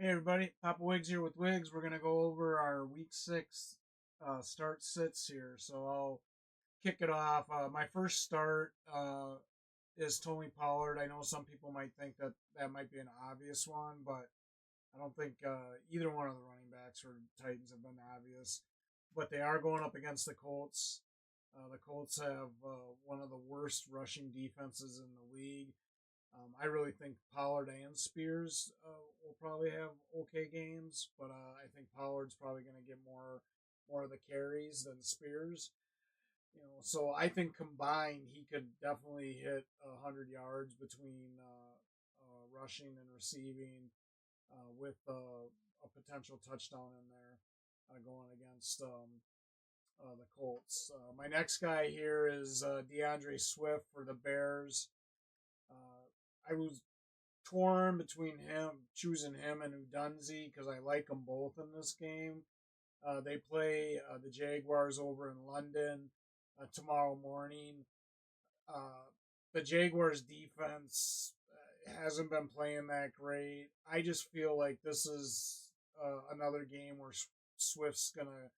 Hey everybody, Papa Wiggs here with Wiggs. We're gonna go over our Week 6 start sits here. So I'll kick it off. My first start is Tony Pollard. I know some people might think that that might be an obvious one, but I don't think either one of the running backs for Titans have been obvious. But they are going up against the Colts. The Colts have one of the worst rushing defenses in the league. I really think Pollard and Spears will probably have okay games, but I think Pollard's probably going to get more of the carries than Spears. So I think combined he could definitely hit 100 yards between rushing and receiving, with a potential touchdown in there, going against the Colts. My next guy here is DeAndre Swift for the Bears. I was torn between choosing him and Udunzi because I like them both in this game. They play the Jaguars over in London tomorrow morning. The Jaguars defense hasn't been playing that great. I just feel like this is another game where Swift's gonna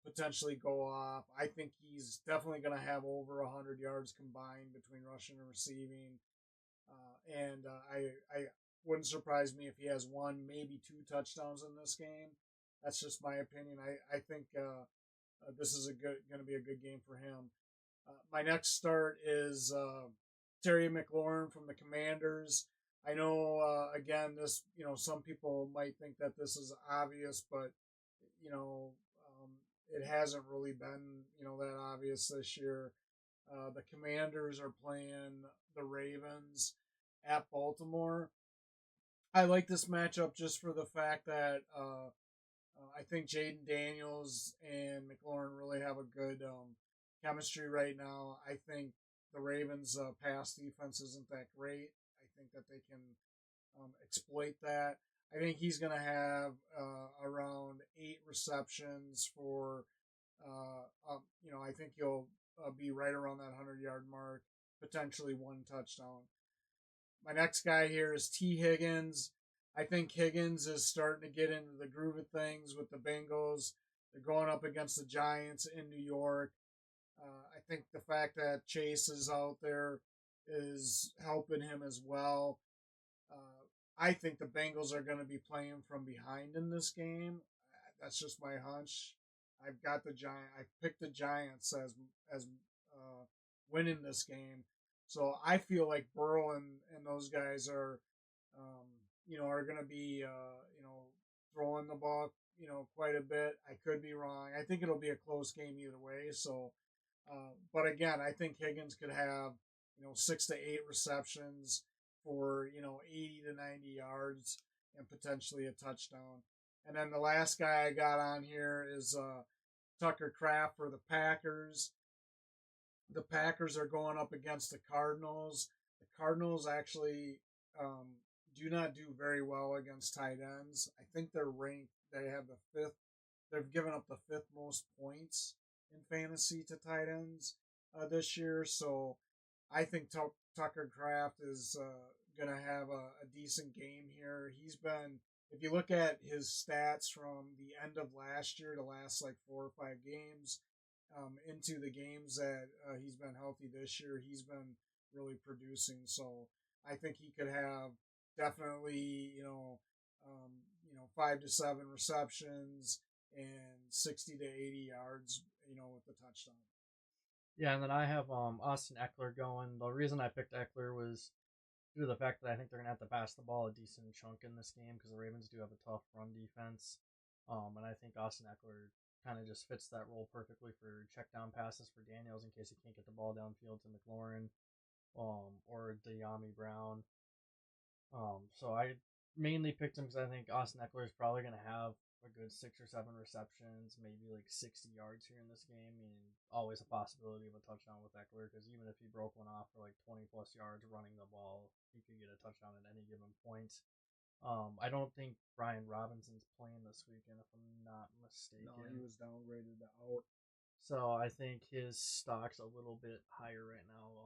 potentially go off. I think he's definitely going to have over 100 yards combined between rushing and receiving. I wouldn't surprise me if he has one, maybe two touchdowns in this game. That's just my opinion. I think this is going to be a good game for him. My next start is Terry McLaurin from the Commanders. I know, again, this, some people might think that this is obvious, but, you know, it hasn't really been, that obvious this year. The Commanders are playing the Ravens at Baltimore. I like this matchup just for the fact that I think Jaden Daniels and McLaurin really have a good chemistry right now. I think the Ravens' pass defense isn't that great. I think that they can exploit that. I think he's going to have around 8 receptions for, I think he'll be right around that 100-yard mark, potentially one touchdown. My next guy here is T. Higgins. I think Higgins is starting to get into the groove of things with the Bengals. They're going up against the Giants in New York. I think the fact that Chase is out there is helping him as well. I think the Bengals are going to be playing from behind in this game. That's just my hunch. I've got the Giant. I picked the Giants as winning this game. So I feel like Burrow and those guys are, are going to be, throwing the ball, quite a bit. I could be wrong. I think it'll be a close game either way. So, but again, I think Higgins could have, 6 to 8 receptions for, 80 to 90 yards and potentially a touchdown. And then the last guy I got on here is Tucker Kraft for the Packers. The Packers are going up against the Cardinals. The Cardinals actually do not do very well against tight ends. I think they're ranked. They have the fifth. They've given up the 5th most points in fantasy to tight ends this year. So I think Tucker Kraft is going to have a decent game here. He's been, if you look at his stats from the end of last year to last like 4 or 5 games, into the games that he's been healthy this year, he's been really producing. So I think he could have definitely, 5 to 7 receptions and 60 to 80 yards, with the touchdown. Yeah, and then I have Austin Eckler going. The reason I picked Eckler was due to the fact that I think they're gonna have to pass the ball a decent chunk in this game because the Ravens do have a tough run defense. And I think Austin Eckler kind of just fits that role perfectly for check down passes for Daniels in case he can't get the ball downfield to McLaurin, or De'Ami Brown. So I mainly picked him because I think Austin Eckler is probably going to have a good 6 or 7 receptions, maybe like 60 yards here in this game, and always a possibility of a touchdown with Eckler because even if he broke one off for like 20 plus yards running the ball, he could get a touchdown at any given point. I don't think Brian Robinson's playing this weekend, if I'm not mistaken. No, he was downgraded to out. So I think his stock's a little bit higher right now,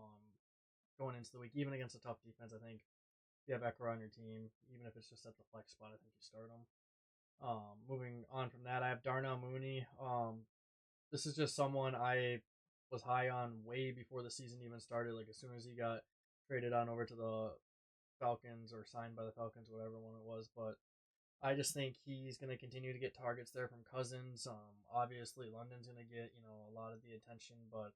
going into the week, even against a tough defense. I think you have Eckler on your team, even if it's just at the flex spot, I think you start him. Moving on from that, I have Darnell Mooney. This is just someone I was high on way before the season even started. Like as soon as he got traded on over to the Falcons or signed by the Falcons, whatever one it was. But I just think he's going to continue to get targets there from Cousins. Obviously, London's going to get a lot of the attention, but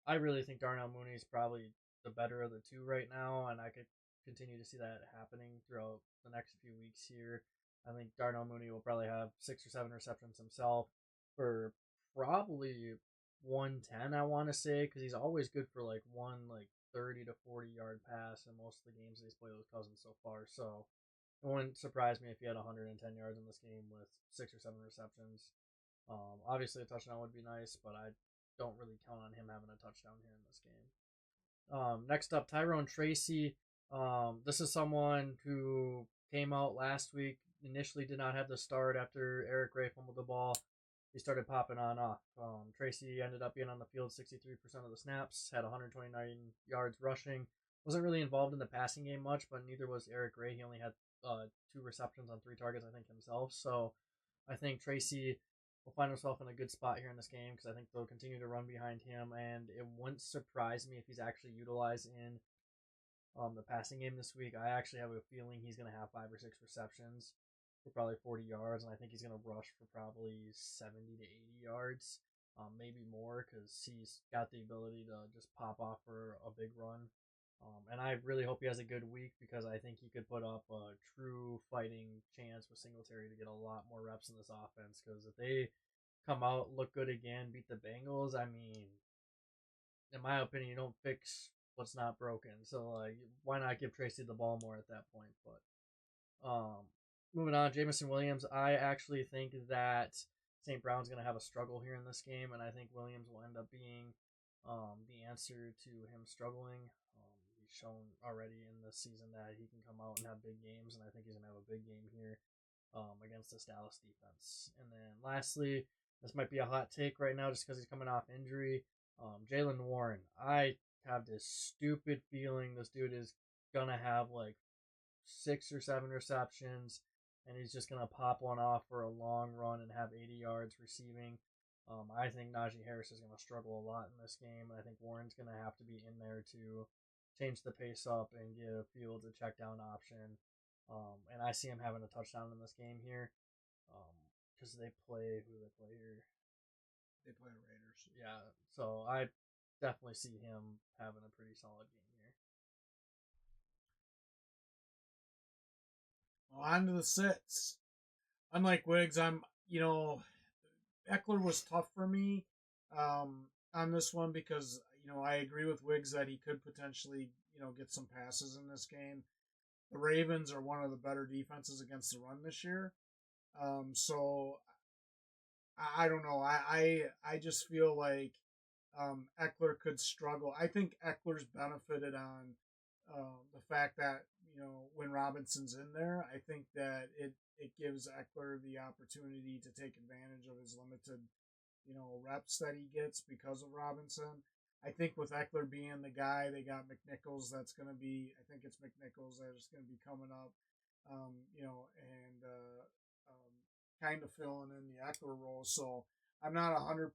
I really think Darnell Mooney is probably the better of the two right now, and I could continue to see that happening throughout the next few weeks here. I think Darnell Mooney will probably have 6 or 7 receptions himself for probably 110, I want to say, because he's always good for like one 30 to 40 yard pass in most of the games that he's played with Cousins so far. So it wouldn't surprise me if he had 110 yards in this game with 6 or 7 receptions. Obviously, a touchdown would be nice, but I don't really count on him having a touchdown here in this game. Next up, Tyrone Tracy. This is someone who came out last week. Initially, did not have the start after Eric Gray fumbled the ball. He started popping on off. Tracy ended up being on the field 63% of the snaps, had 129 yards rushing. Wasn't really involved in the passing game much, but neither was Eric Gray. He only had 2 receptions on 3 targets, I think, himself. So I think Tracy will find himself in a good spot here in this game because I think they'll continue to run behind him, and it wouldn't surprise me if he's actually utilized in the passing game this week. I actually have a feeling he's going to have 5 or 6 receptions for probably 40 yards, and I think he's going to rush for probably 70 to 80 yards, maybe more, because he's got the ability to just pop off for a big run. And I really hope he has a good week because I think he could put up a true fighting chance with Singletary to get a lot more reps in this offense. Because if they come out, look good again, beat the Bengals, I mean, in my opinion, you don't fix what's not broken. So why not give Tracy the ball more at that point? But moving on, Jamison Williams. I actually think that St. Brown's going to have a struggle here in this game, and I think Williams will end up being the answer to him struggling. He's shown already in this season that he can come out and have big games, and I think he's going to have a big game here against this Dallas defense. And then lastly, this might be a hot take right now just because he's coming off injury. Jaylen Warren. I have this stupid feeling this dude is going to have like 6 or 7 receptions, and he's just going to pop one off for a long run and have 80 yards receiving. I think Najee Harris is going to struggle a lot in this game. I think Warren's going to have to be in there to change the pace up and give Fields a check down option. And I see him having a touchdown in this game here because they play who they play here. They play the Raiders. Yeah, so I definitely see him having a pretty solid game here. Well, on to the sits. Unlike Wiggs, Eckler was tough for me on this one because, I agree with Wiggs that he could potentially, get some passes in this game. The Ravens are one of the better defenses against the run this year. So I don't know. I just feel like Eckler could struggle. I think Eckler's benefited on the fact that when Robinson's in there, I think that it gives Eckler the opportunity to take advantage of his limited reps that he gets because of Robinson. I think with Eckler being the guy, they got McNichols. That's going to be. I think it's McNichols that is going to be coming up. And kind of filling in the Eckler role. So I'm not 100%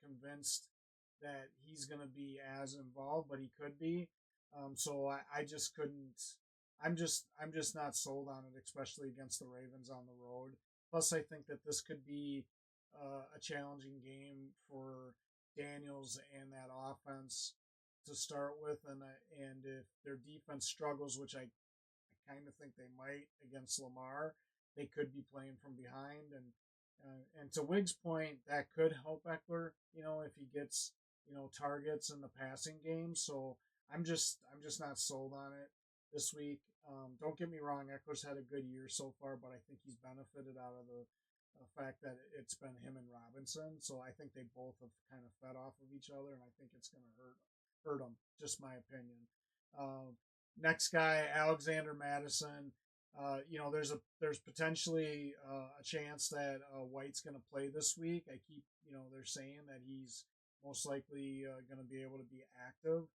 convinced that he's going to be as involved, but he could be. So I just couldn't. I'm just not sold on it, especially against the Ravens on the road. Plus, I think that this could be a challenging game for Daniels and that offense to start with, and if their defense struggles, which I kind of think they might against Lamar, they could be playing from behind, and to Wiggs' point, that could help Eckler, if he gets targets in the passing game. So I'm just not sold on it this week. Don't get me wrong, Eckler's had a good year so far, but I think he's benefited out of the fact that it's been him and Robinson. So I think they both have kind of fed off of each other, and I think it's going to hurt them. Just my opinion. Next guy, Alexander Madison. There's potentially a chance that White's going to play this week. They're saying that he's most likely going to be able to be active.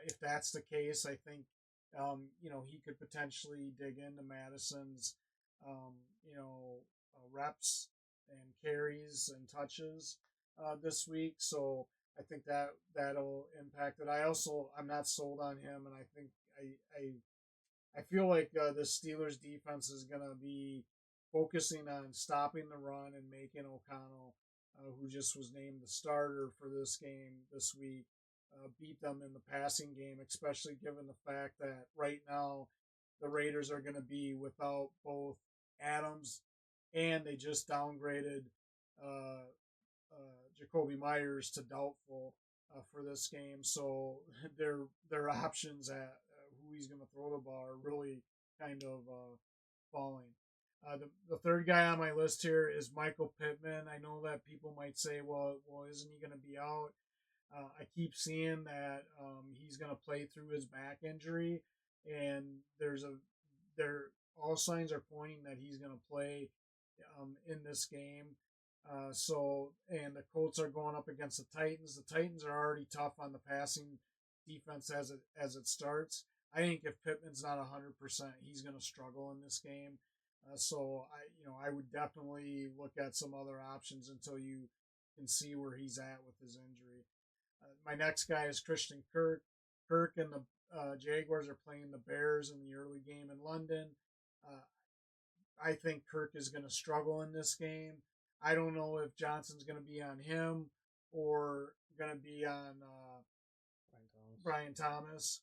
If that's the case, I think He could potentially dig into Madison's, reps and carries and touches this week. So I think that'll impact it. I'm not sold on him, and I think I feel like the Steelers defense is going to be focusing on stopping the run and making O'Connell, who just was named the starter for this game this week, beat them in the passing game, especially given the fact that right now the Raiders are going to be without both Adams and they just downgraded uh, Jacoby Myers to doubtful for this game. So their options at who he's going to throw the ball are really kind of falling. The third guy on my list here is Michael Pittman. I know that people might say, well, isn't he going to be out? I keep seeing that he's going to play through his back injury, and there all signs are pointing that he's going to play in this game. And the Colts are going up against the Titans. The Titans are already tough on the passing defense as it starts. I think if Pittman's not 100%, he's going to struggle in this game. I would definitely look at some other options until you can see where he's at with his injury. My next guy is Christian Kirk. Kirk and the Jaguars are playing the Bears in the early game in London. Uh, I think Kirk is going to struggle in this game. I don't know if Johnson's going to be on him or going to be on Brian Thomas.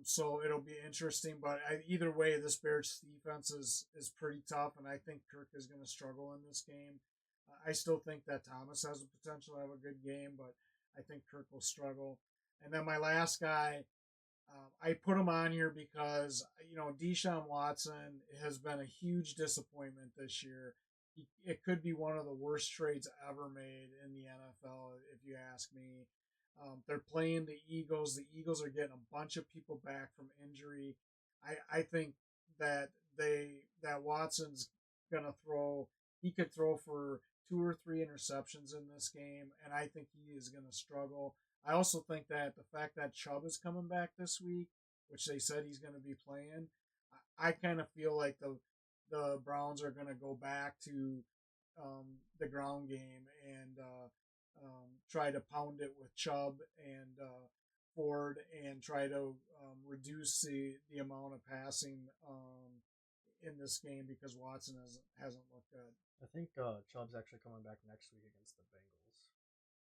So it'll be interesting. But either way, this Bears defense is pretty tough, and I think Kirk is going to struggle in this game. I still think that Thomas has the potential to have a good game, but I think Kirk will struggle. And then my last guy, I put him on here because Deshaun Watson has been a huge disappointment this year. It could be one of the worst trades ever made in the NFL, if you ask me. They're playing the Eagles. The Eagles are getting a bunch of people back from injury. I think that Watson's gonna throw. He could throw for 2 or 3 interceptions in this game, and I think he is gonna struggle. I also think that the fact that Chubb is coming back this week, which they said he's going to be playing, I kind of feel like the Browns are going to go back to the ground game and try to pound it with Chubb and Ford and try to reduce the amount of passing in this game because Watson hasn't looked good. I think Chubb's actually coming back next week against the Bengals,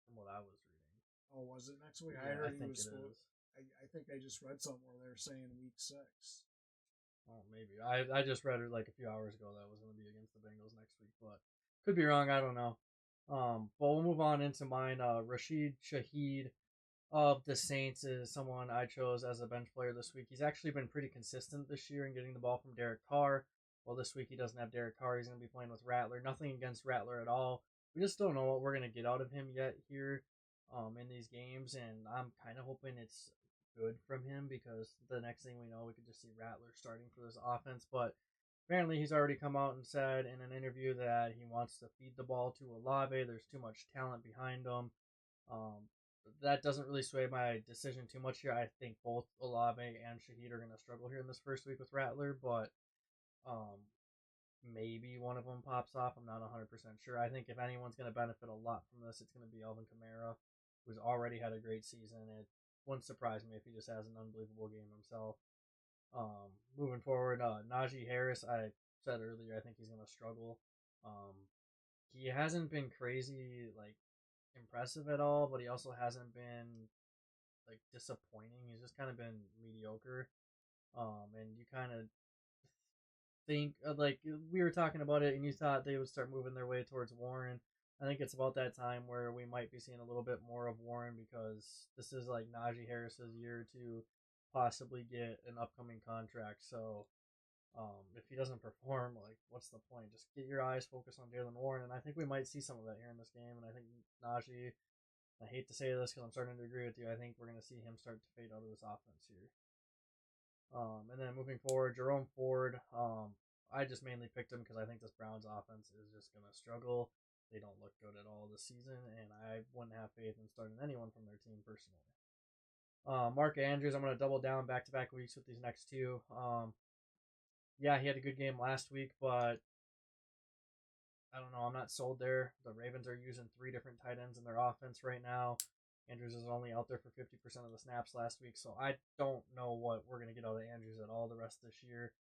from what I was reading. Oh, was it next week? Yeah, I heard I he think was it supposed. is. I think I just read something where they're saying week 6. Oh, maybe. I just read it like a few hours ago that was going to be against the Bengals next week, but could be wrong. I don't know. But we'll move on into mine. Rashid Shaheed of the Saints is someone I chose as a bench player this week. He's actually been pretty consistent this year in getting the ball from Derek Carr. Well, this week he doesn't have Derek Carr. He's going to be playing with Rattler. Nothing against Rattler at all. We just don't know what we're going to get out of him yet here in these games, and I'm kind of hoping it's good from him because the next thing we know, we could just see Rattler starting for this offense. But apparently, he's already come out and said in an interview that he wants to feed the ball to Olave. There's too much talent behind him. Um, that doesn't really sway my decision too much here. I think both Olave and Shaheed are going to struggle here in this first week with Rattler, but um, maybe one of them pops off. I'm not 100% sure. I think if anyone's going to benefit a lot from this, it's going to be Alvin Kamara, who's already had a great season. It wouldn't surprise me if he just has an unbelievable game himself. Moving forward, Najee Harris, I said earlier, I think he's going to struggle. Um, he hasn't been crazy, like, impressive at all, but he also hasn't been, like, disappointing. He's just kind of been mediocre. And you kind of think like we were talking about it, and you thought they would start moving their way towards Warren. I think it's about that time where we might be seeing a little bit more of Warren because this is like Najee Harris's year to possibly get an upcoming contract. So if he doesn't perform, like what's the point? Just get your eyes focused on Jalen Warren, and I think we might see some of that here in this game. And I think Najee. I hate to say this because I'm starting to agree with you. I think we're going to see him start to fade out of this offense here. And then moving forward, Jerome Ford. I just mainly picked him because I think this Browns offense is just going to struggle. They don't look good at all this season, and I wouldn't have faith in starting anyone from their team personally. Mark Andrews, I'm going to double down back to back weeks with these next two. Yeah, he had a good game last week, but I don't know. I'm not sold there. The Ravens are using three different tight ends in their offense right now. Andrews is only out there for 50% of the snaps last week, so I don't know what we're going to get out of Andrews at all the rest of this year.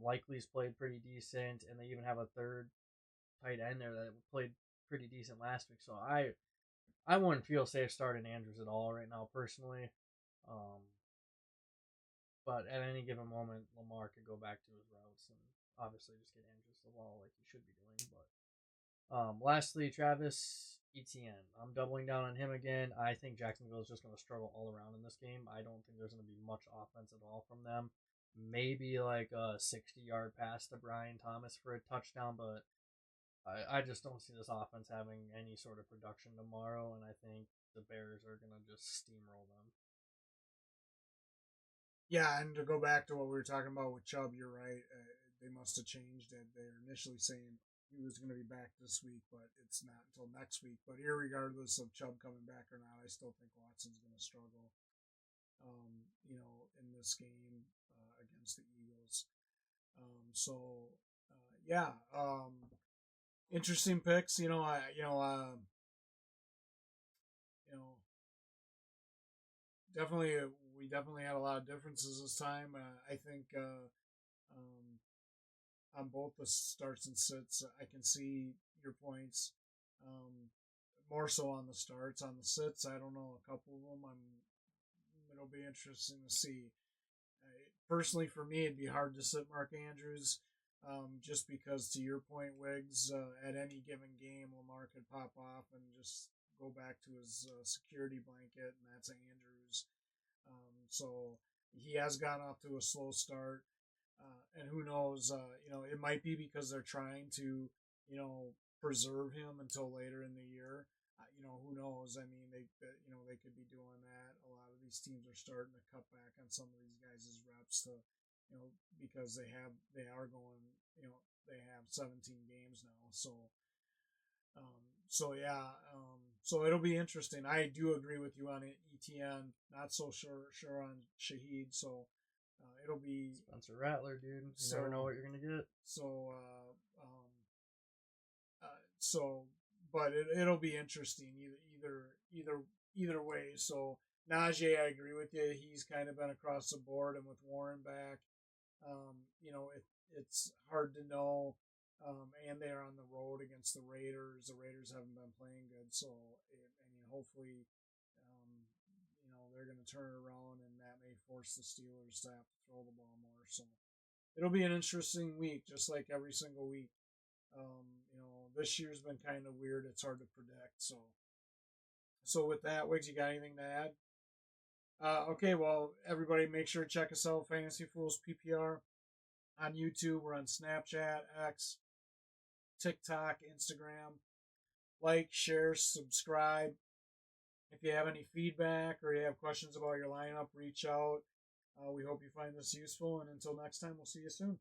Likely's played pretty decent, and they even have a third tight end there that played pretty decent last week. So I wouldn't feel safe starting Andrews at all right now, personally. Um, but at any given moment, Lamar could go back to his routes and obviously just get Andrews the ball like he should be doing. But lastly, Travis Etienne. I'm doubling down on him again. I think Jacksonville is just going to struggle all around in this game. I don't think there's going to be much offense at all from them. Maybe like a 60-yard pass to Brian Thomas for a touchdown, but I just don't see this offense having any sort of production tomorrow, and I think the Bears are going to just steamroll them. Yeah, and to go back to what we were talking about with Chubb, you're right. They must have changed it. They were initially saying he was going to be back this week, but it's not until next week. But irregardless of Chubb coming back or not, I still think Watson's going to struggle, in this game against the Eagles. Yeah, interesting picks. You know, definitely we definitely had a lot of differences this time. I think um, on both the starts and sits, I can see your points. Um, More so on the starts, on the sits, I don't know a couple of them. It'll be interesting to see. Personally, for me, it'd be hard to sit Mark Andrews. Just because, to your point, Wiggs, at any given game, Lamar could pop off and just go back to his security blanket, and that's Andrews. So he has gotten off to a slow start, and who knows? It might be because they're trying to, preserve him until later in the year. Who knows? I mean, they could be doing that. A lot of these teams are starting to cut back on some of these guys' reps to, because they are going, they have 17 games now. So it'll be interesting. I do agree with you on ETN. Not so sure on Shaheed. So it'll be Spencer Rattler, dude. You never know what you're gonna get. So, but it'll be interesting either way. So Najee, I agree with you. He's kind of been across the board, and with Warren back, it's hard to know. And they're on the road against the Raiders. The Raiders haven't been playing good, so hopefully, they're going to turn it around, and that may force the Steelers to have to throw the ball more. So it'll be an interesting week, just like every single week. This year's been kind of weird. It's hard to predict. So with that, Wiggs, you got anything to add? Okay, well, everybody, make sure to check us out, Fantasy Fools PPR, on YouTube. We're on Snapchat, X, TikTok, Instagram. Like, share, subscribe. If you have any feedback or you have questions about your lineup, reach out. We hope you find this useful, and until next time, we'll see you soon.